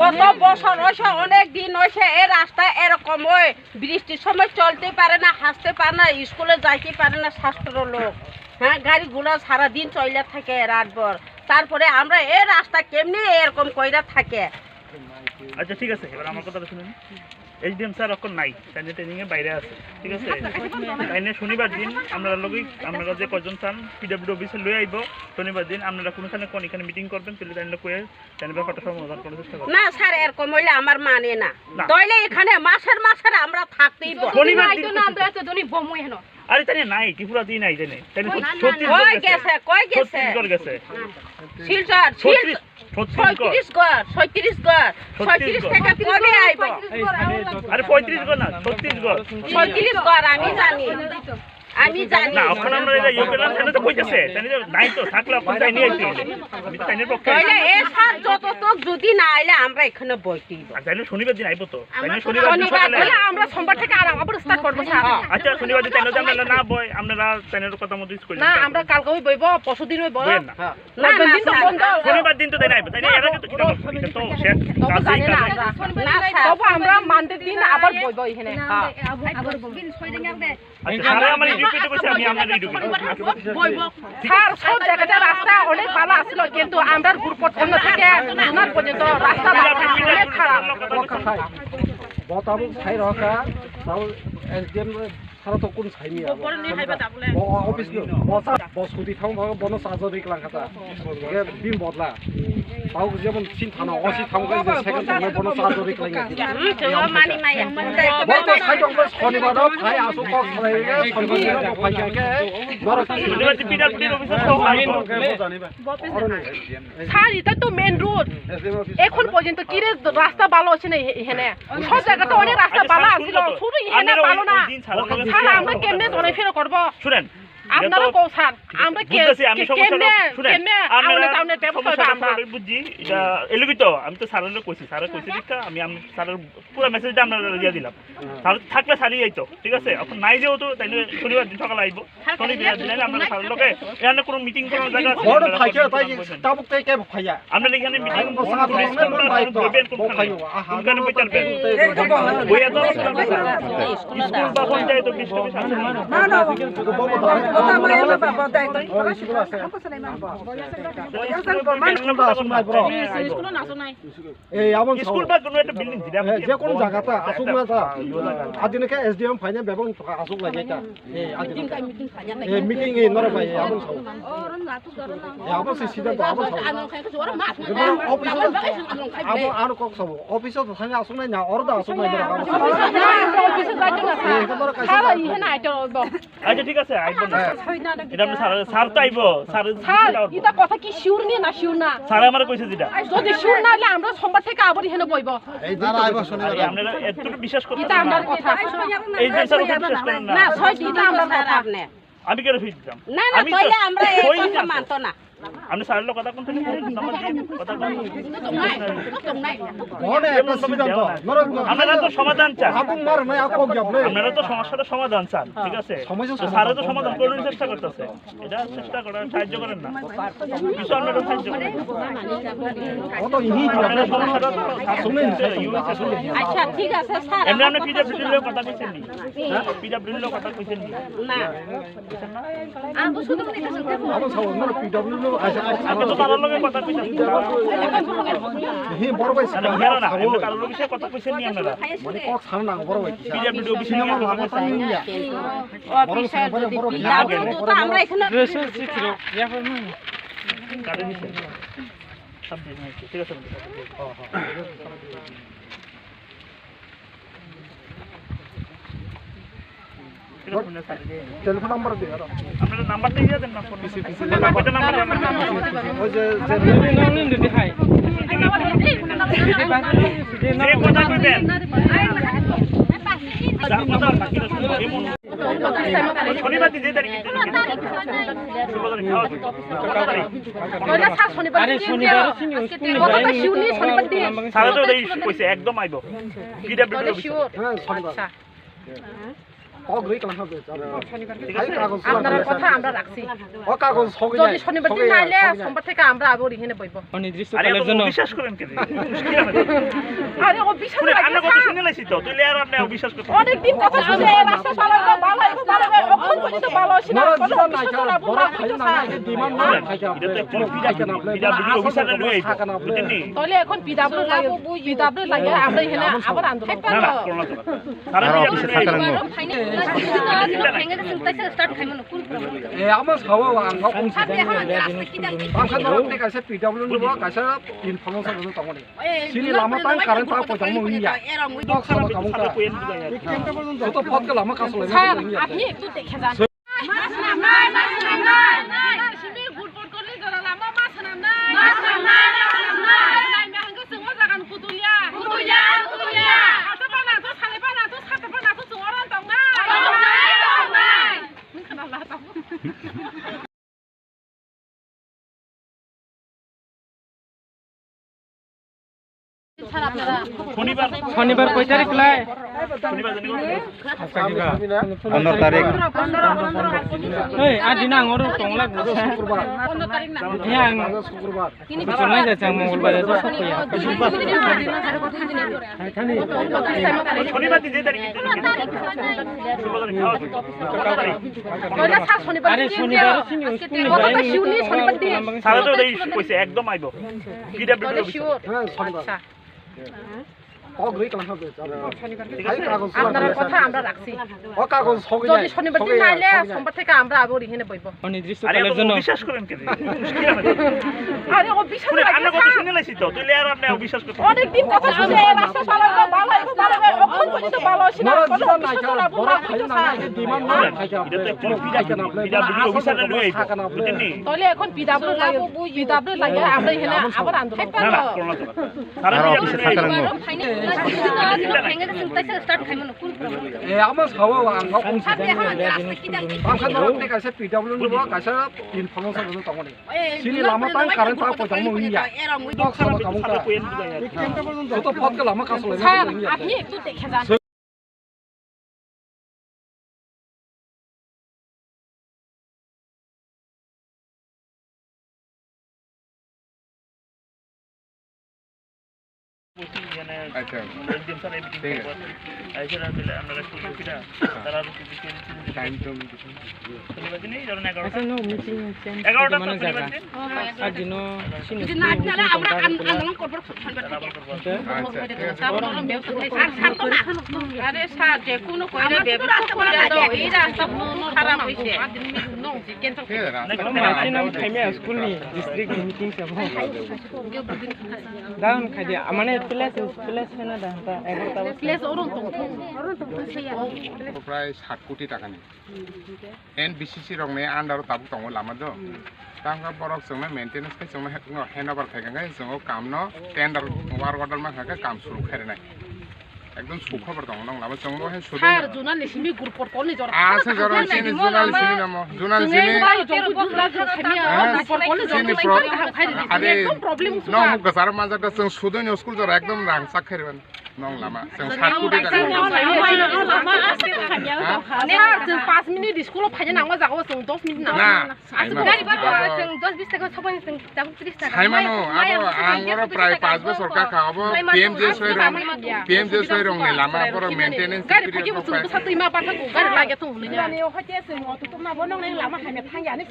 কত বছর হয়েছে, অনেক দিন হয়েছে এই রাস্তা এরকম হয়, বৃষ্টির সময় চলতে পারে না, হাসতে পারে না, স্কুলে যাইতে পারে না ছাত্র লোক। হ্যাঁ, গাড়িগুলো সারাদিন চলে থাকে রাতভর। তারপরে আমরা এই রাস্তা কেমনি এরকম কইরা থাকে। আচ্ছা ঠিক আছে, এবার আমার কথাটা শুনুন। এসডিএম স্যার এখন নাই, তাই ট্রেনিং এ বাইরে আছে, ঠিক আছে? তাই শনিবার দিন আপনারা যে কজন চান পিডব্লিউ অফিসে লয়ে আইব। শনিবার দিন আপনারা কোনখানে মিটিং করবেন, তাহলে তাই কয়ে তাই ব্যাপারটা সমাধান করার চেষ্টা করবেন। না স্যার, এরকম হইলে আমার মানে না, তাইলে এখানে মাসের আমরা থাকতেই শনিবার দিন না আমরা এত দনি বমই হেন। আরে তাই নাই, ত্রিপুরা দিন নাই জানে, তাই কই গেছে শিলচর 36 টাকা কবে আইব? আরে 35 গো না, 36 গো আমি জানি না। এখন আমরা এটা ইয়ে পেলাম, সেটা তো কইতেছে তাই নাই, তো থাকলে এখন তাই নিয়ে আইতে আমি তাইনের পক্ষে। তাইলে এই সাত যতটুক যদি না আইলে আমরা এখানে বইতেই। তাইলে শনিবার দিন আইব তো, তাইলে শনিবার দিন আমরা সোমবার থেকে আবার স্টার্ট করব স্যার। আচ্ছা শনিবার দিন তাইলে আমরা না বই, আপনারা তাইনের কথা মতো স্কুল না, আমরা কালকে হই বইব, পরশুদিন হইব না। না দিন তো বন্ধ, শনিবার দিন তো তাই আইব, তাই এর আগে তো কি করব? এটা তো শেষ কাজই কাজ না স্যার, তবে আমরা মানতে দিন আবার বইব এখানে। আবার বিল 6 দিন আগে। আচ্ছা সারা আমার এডুকেট কইছে, আমি আপনাদের এডুকেট বইব স্যার। সব জায়গাতে রাস্তা অনেক ভালো আছিল, কিন্তু আমরা গ্রুপ পর্যন্ত থেকে দুনার পর্যন্ত রাস্তা অনেক খারাপ। বতাবু ছাই রকা তাও এসডিএম সারা তো কোন ছাইনি অফিস বস হুদি থাম বন সাজরি ক্লাংখাতা বিম বদলা তাও যেমন সিন থানা অসি থামগে যে সেকেন্ড থানা বন সাজরি ক্লাংখা মানি মাই বত ছাই দং শনিবার ফাই আসু ক ছলাইগে শনিবার ফাইকে বড় শনিবার পিডব্লিউ অফিসার সহ আইব। স্যার এটা তো মেন রোড, এখন পর্যন্ত কি রে রাস্তা ভালো আছে না এখানে? সব জায়গাতে অনেক রাস্তা ভালো আছিল, শুধু এখানে ভালো না। স্যার আমরা কেমনে জনে ফেরো করব? শুনেন আপনারা কও স্যার, আমরা কেমনে আমরা টাউনের ব্যবস্থা আমরা বুঝি। এটা এলুগি তো আমি তো স্যারের কইছি, স্যারের কইছি দেখা আমি স্যারের পুরো মেসেজটা আপনারা দিয়ে দিলাম। স্যার থাকলে স্যারই আইতো, ঠিক আছে? এখন নাই যেহেতু তাই শনিবার দিন সকালে আইব। শনিবার দিন আপনারা স্যারের লোকে এখানে কোনো মিটিং করার জায়গা আছে বড় ফাইকে তাই তাবুক তাই কে ফাইয়া আমরা এখানে মিটিং বলবেন কোনখানে বইতারবেন বইয়া তো স্কুল বা পঞ্চায়েত অফিস না না স্কুল বা কোনো একটা বিল্ডিং দিরা যে কোন জায়গাটা আসুক না যা আদিনকে এসডিএম ফাইনে বেবং আসুক লাগে এটা এই মিটিং এ নর ভাই আমন সাউ আমন সিধা আমন সাউ অফিস আমন আর কক সাউ অফিস তো থানে আসুক না অরদা আসুক না অফিসে যাইতে না স্যার ইহেনা আইতো। আচ্ছা ঠিক আছে আইব না, এটা আমরা স্যার তো আইব। স্যার এটা কথা কি শিওর নি না শিওর না? স্যার আমারে কইছে যেটা যদি শিওর না হলে আমরা সোমবার থেকে আবার এখানে বইব। এই দাঁড়া আইব শনিবার আপনারা এতটুকু বিশ্বাস করতে এটা আমার কথা। এই যে স্যার বিশ্বাস করেন না? না ছয় দিন আমরা স্যার আপনি আমি কেন ফিট দিতাম? না না কইলে আমরা এই কথা মানতো না। আপনি স্যারের কথা কোন থেকে নাম্বার দিয়ে কথা বলেন? মনে একটা সিদ্ধান্ত নর আপনারা তো সমাধান চান, আপন মার না আপক যাবে আপনারা তো সমস্যাটা সমাধান চান, ঠিক আছে? স্যারও তো সমাধান করার চেষ্টা করতেছে, এটা চেষ্টা করার সাহায্য করেন না, কিছু আপনারা সাহায্য করেন। কত ইহি আপনারা সমস্যাটা শুনেন। আচ্ছা ঠিক আছে স্যার, এমনি আপনি পিডব্লিউর কথা কইছেন নি? পিডব্লিউর কথা কইছেন নি? না আমগো শুধু কথা শুনতে আমন সাউ নর পিডব্লিউ আমি তো কারোর লগে কথা কইতাম হি বড় ভাই না, হেরা না, এমনি কারোর লগে কথা কইছেন নি আপনারা? মানে কক ছাড় না বড় ভাই পিডব্লিউ অফিসে নিয়ে কথা কইছেন নি? অফিসার যদি পিডব্লিউ তো আমরা এখানে কাটে দিছে সব দিয়ে নিয়েছি ঠিক আছে টেলিফোন নাম্বার দিন আর আপনারা নাম্বারটা দিয়ে দেন না ফোন নাম্বারটা ওই যে যে কথা কইবেন যার কথা বাকি এমন শনিবার দিন যে তারিখে শনিবার সারা তো কইছে একদম আইব পিডব্লিউ হ্যাঁ শনিবার অগ্রী কাজ হবে আপনার কথা আমরা রাখছি ও কাগজ সঙ্গে যদি শনিবার দিন আইলে সোমবার থেকে আমরা আবার এখানে বইব অনির্দিষ্টকালের জন্য বিশ্বাস করেন কেন আরে ও বিশ্বাস শুনে আমরা কত শুনে লাইছি তো তুইলে আর আপনি অবিশ্বাস করতে অনেক দিন কথা শুনে রাস্তা চালানো ভালো এখন পর্যন্ত ভালো আছে না কোনো বিশ্বাস না বড় খাই না ডিমান্ড না খাই এটা তো একটু পিডব্লিউ অফিসারে লই আইব বুঝেননি তাহলে এখন পিডব্লিউ লাগে আমরা এখানে আবার আন্দোলন না না করোনা তো সারা অফিসে থাকার এ আমার সাওয়া আং কোন পাঁচখান রতে কাছে পিডব্লিউ নিব কাছে ইনফরমেশন হলো তমনে সিনি লামা তাই কারেন্ট তা পয়সা মো ইয়া দক্ষা কামুকা তো ফটকে লামা কাছে লাগে স্যার আপনি একটু দেখে যান শনিবার কয় তারিখ লাই শনিবার জানি 15 তারিখ এই আজি না আঙর টংলা শুক্রবার 15 তারিখ না হ্যাঁ শুক্রবার চলাই যাচ্ছে মঙ্গলবারে তো সব কইয়া শনিবার দিন যে তারিখে আরে শনিবার সারা তো কইছে একদম আইব পিডব্লিউ হ্যাঁ শনিবার অগ্রী কাজ হবে আপনার কথা আমরা রাখছি ও কাগজ সঙ্গে যদি শনিবার দিন আইলে সোমবার থেকে আমরা আবার এখানে বইব অনির্দিষ্টকালের জন্য বিশ্বাস করেন কেন আরে ও বিশ্বাস শুনে আমরা কত শুনে লাইছি তো তুইলে আর আপনি অবিশ্বাস করতে অনেক দিন কথা শুনে রাস্তা চালানো ভালো এখন পর্যন্ত ভালো আছে না কোনো বিশ্বাস না বড় খাই না ডিমান্ড না খাই এটা তো একটু পিডব্লিউ অফিসারে লই আইব বুঝেননি তাহলে এখন পিডব্লিউ লাগে আমরা এখানে আবার আন্দোলন না না করোনা তো সারা অফিসে থাকার এ আমার সাওয়া আং কোন পাঁচখান রতে কাছে পিডব্লিউ নিব কাছে ইনফরমেশন হলো তমনে সিনি লামা তাই কারেন্ট তা পয়সা মো ইয়া দক্ষা কামুকা তো ফটকে লামা কাছে লাগে স্যার আপনি একটু দেখে যান আচ্ছা একদম স্যার এমপি আইছেন আসলে আমরা সুবিধা তারা টাইম তো শনিবার দিনই ধরুন 11টা নো মিটিং চেঞ্জ 11টা মানে জায়গা আর দিনো যদি না দিলে আমরা আন্দোলন করব আরে স্যার যে কোনো কইরা ব্যবস্থা করে দাও এই রাস্তা খারাপ হইছে নাম খাইমে স্কুল নি ডিস্ট্রিক্ট মিটিং সব দাম খাই দিয়া মানে প্লেস হেনা দাটা 11টা প্লেস অরুণ তো প্রায় 60 কোটি টাকা নি এনবিসিসি রংনে আন্ডার তাবু তং লামা দ তাंगा बरक जोंना मेंटेनेंस के जोंना हैंडओवर खायगाय जों कामनो टेंडर वार्क अर्डर मा खाका काम शुरू खायनाय एकदम सुखबर दं नंग लामा जों बहाय सुदु স্যার জুনালিসমি গ্রুপ কল জরা আছে জরালসিনি জুনালসিনি নাম জুনালসিনি আরে নো গসার মাজাটা जों सुदुनि स्कुल जरा एकदम रांसाक खायरबान नंग लामा जों 60 कोटी टाका जों 5 मिनिट स्कुलाव फायनो नांगौ जागौ जों 10 मिनिट नांगौ ना गाड़ी बाबा जों 10-20 टाका सबाय जों 30 टाका खायमानो आबो आंगरो प्राय 5 बोसोर का खाबो पीएमजे रंनि लामा पर मेंटेनेंस गाड़ी फायनो जों बसा दैमा बाथाखौ गाड़ी लागे थ हुलै यानि हते जों अटोमा बनंनै लामा खायनो थांयानि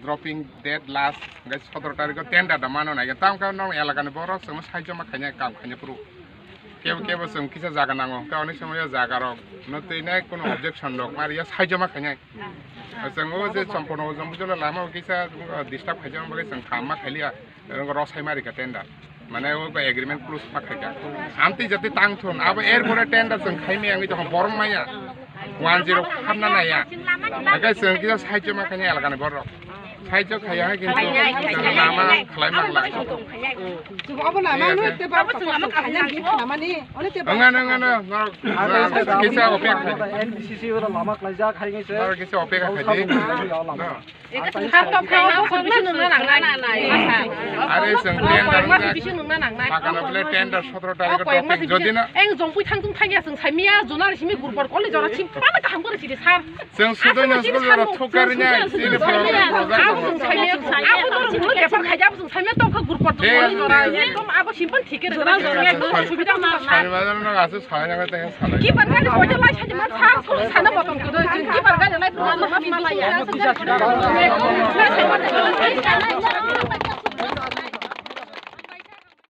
ड्रपिंग डेट लास्ट 17 तारिख टेंडर दा मानो नाय ताम का नं एलाकानि बरो जों साइजमा खायनो काम खायनो पुरु কেবল जों किसा जागा नांगौ गावनि समय जागा रक नतैनाय কোনো অবজেকশন রক মারিয়া সাইজমা খাইनाय जों जे सम्पन्न जों बुझला लामा किसा डिस्टार्ब खाइजों बगे जों खामा खालिया रसाय मारिका टेन्डार माने वो एग्रीमेंट क्लोज पाखाइका आमति जति तांथुन अब एरपरे टेन्डार जों खाइमे आंनि जखन बरमाया 10 खामना नाया आगे जों किसा साइजमा खाइनाय अलगाने बर साइजो खाया किन्तु लामा खालायमांला किसा APEC NBCC ora lama klaja khaingaise किसा अपेक खाइदि आरे जों टेन्डार थाकाना बले टेन्डार 17 तारिख टपिक जदि ना एं जंपुइ थांजों थांगिया जों साइमिया जुनार सिमि गुरबर कलेजरा सिमपाना गाहाम करे सिदि सार जों सुदैना स्कुलरा थकारिना सिनि जों साइमिया आबो जों लेफार खाइजाबो जों साइमिया दंखा गुरबर कलेजरा एकदम आबो सिमपन थिके रे एकदम सुबिदा मा साइमाजन गासो साइनागा ता साला कि बारगा बयदे लाइ साइदि मा सार साना बतम कदो कि बारगा लाइ मा बिमा लाइ